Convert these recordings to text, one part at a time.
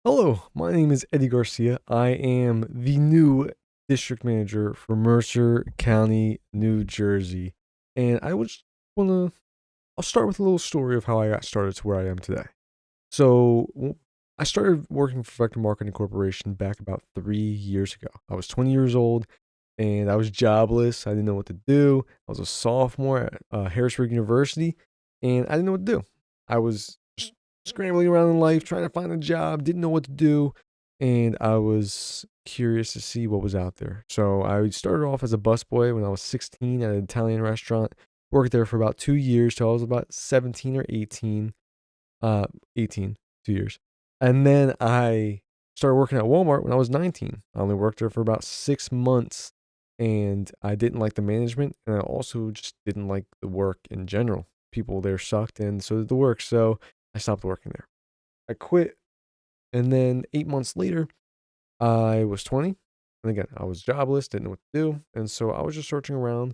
Hello, my name is Eddie Garcia. I am the new district manager for Mercer County, New Jersey. And I was wanna I'll start with a little story of how I got started to where I am today. So I started working for Vector Marketing Corporation back about 3 years ago. I was 20 years old and I was jobless. I didn't know what to do. I was a sophomore at Harrisburg University and I didn't know what to do. I was just scrambling around in life, trying to find a job, didn't know what to do. And I was curious to see what was out there. So I started off as a busboy when I was 16 at an Italian restaurant. Worked there for about 2 years till I was about 17 or 18. 18, 2 years. And then I started working at Walmart when I was 19. I only worked there for about 6 months and I didn't like the management. And I also just didn't like the work in general. People there sucked and so did the work. So I stopped working there. I quit. And then 8 months later, I was 20. And again, I was jobless, didn't know what to do. And so I was just searching around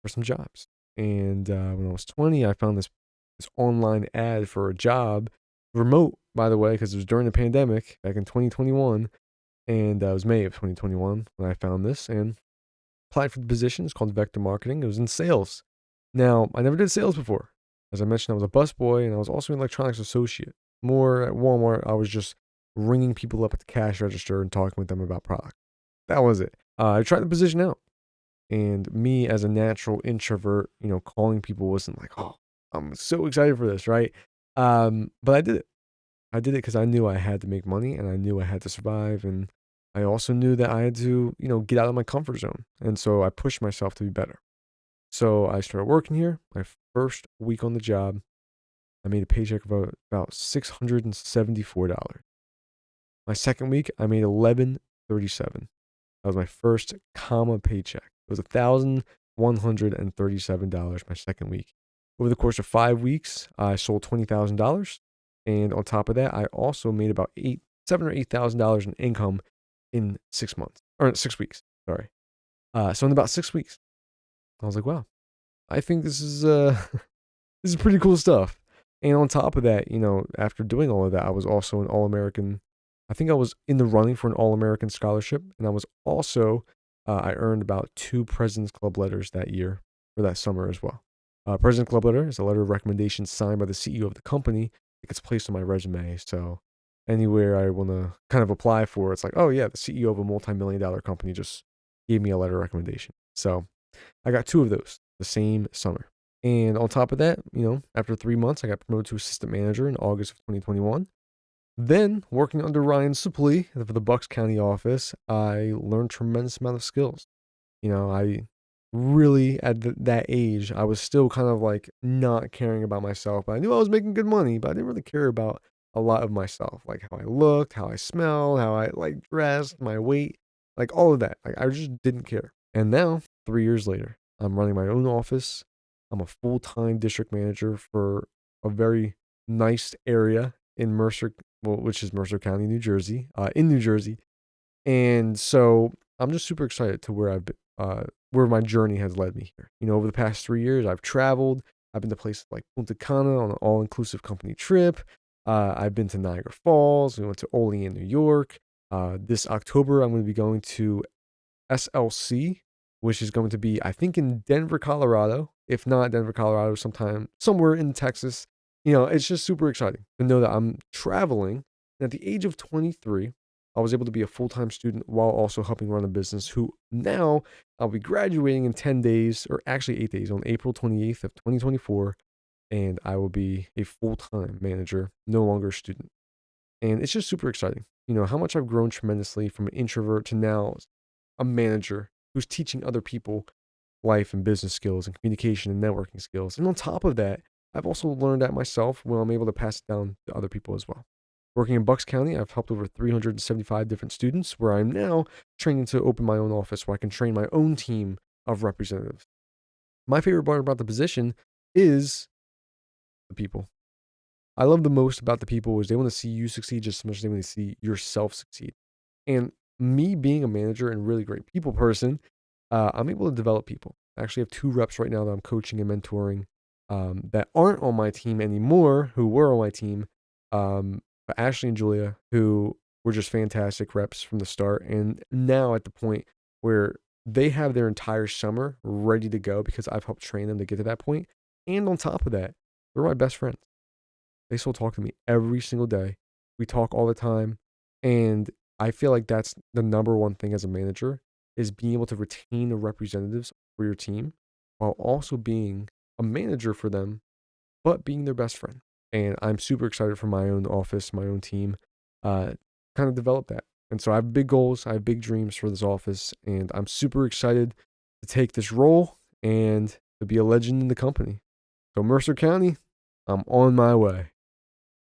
for some jobs. And when I was 20, I found this online ad for a job, remote, by the way, because it was during the pandemic back in 2021. And it was May of 2021 when I found this and applied for the position. It's called Vector Marketing. It was in sales. Now, I never did sales before. As I mentioned, I was a busboy and I was also an electronics associate. More at Walmart, I was just ringing people up at the cash register and talking with them about product. That was it. I tried the position out. And me as a natural introvert, calling people wasn't like, oh, I'm so excited for this, right? But I did it. I did it because I knew I had to make money and I knew I had to survive. And I also knew that I had to, get out of my comfort zone. And so I pushed myself to be better. So I started working here. My first week on the job, I made a paycheck of about $674. My second week, I made 1137. That was my first comma paycheck. It was $1,137 my second week. Over the course of 5 weeks, I sold $20,000, and on top of that, I also made about 7 or 8 thousand dollars in income in 6 months or 6 weeks. Sorry. So in about 6 weeks, I was like, wow, I think this is this is pretty cool stuff. And on top of that, after doing all of that, I was also an All American. I think I was in the running for an All American scholarship, and I was also I earned about 2 President's Club letters that year or that summer as well. President's Club letter is a letter of recommendation signed by the CEO of the company. It gets placed on my resume, so anywhere I want to kind of apply for, it's like, oh yeah, the CEO of a multi-million-dollar company just gave me a letter of recommendation. So I got 2 of those the same summer. And on top of that, after 3 months, I got promoted to assistant manager in August of 2021. Then, working under Ryan Suplee for the Bucks County office, I learned tremendous amount of skills. I really, at that age, I was still kind of like not caring about myself. But I knew I was making good money, but I didn't really care about a lot of myself, like how I looked, how I smelled, how I like dressed, my weight, like all of that. Like I just didn't care. And now, 3 years later, I'm running my own office. I'm a full-time district manager for a very nice area in Mercer, well, which is Mercer County, New Jersey, in New Jersey. And so I'm just super excited to where my journey has led me here. Over the past 3 years, I've traveled. I've been to places like Punta Cana on an all-inclusive company trip. I've been to Niagara Falls. We went to Olean, New York. This October, I'm going to be going to SLC, which is going to be, I think, in Denver, Colorado. If not Denver, Colorado, sometime somewhere in Texas. It's just super exciting to know that I'm traveling. And at the age of 23, I was able to be a full-time student while also helping run a business who now I'll be graduating in 10 days, or actually 8 days, on April 28th of 2024. And I will be a full-time manager, no longer a student. And it's just super exciting. How much I've grown tremendously from an introvert to now a manager who's teaching other people life and business skills and communication and networking skills. And on top of that, I've also learned that myself when I'm able to pass it down to other people as well. Working in Bucks County, I've helped over 375 different students where I'm now training to open my own office where I can train my own team of representatives. My favorite part about the position is the people. I love the most about the people is they want to see you succeed just as much as they want to see yourself succeed. And me being a manager and really great people person, I'm able to develop people. I actually have 2 reps right now that I'm coaching and mentoring that aren't on my team anymore, who were on my team but Ashley and Julia, who were just fantastic reps from the start, and now at the point where they have their entire summer ready to go because I've helped train them to get to that point. And on top of that, they're my best friends. They still talk to me every single day. We talk all the time. And I feel like that's the number one thing as a manager is being able to retain the representatives for your team while also being a manager for them, but being their best friend. And I'm super excited for my own office, my own team, kind of develop that. And so I have big goals, I have big dreams for this office, and I'm super excited to take this role and to be a legend in the company. So Mercer County, I'm on my way.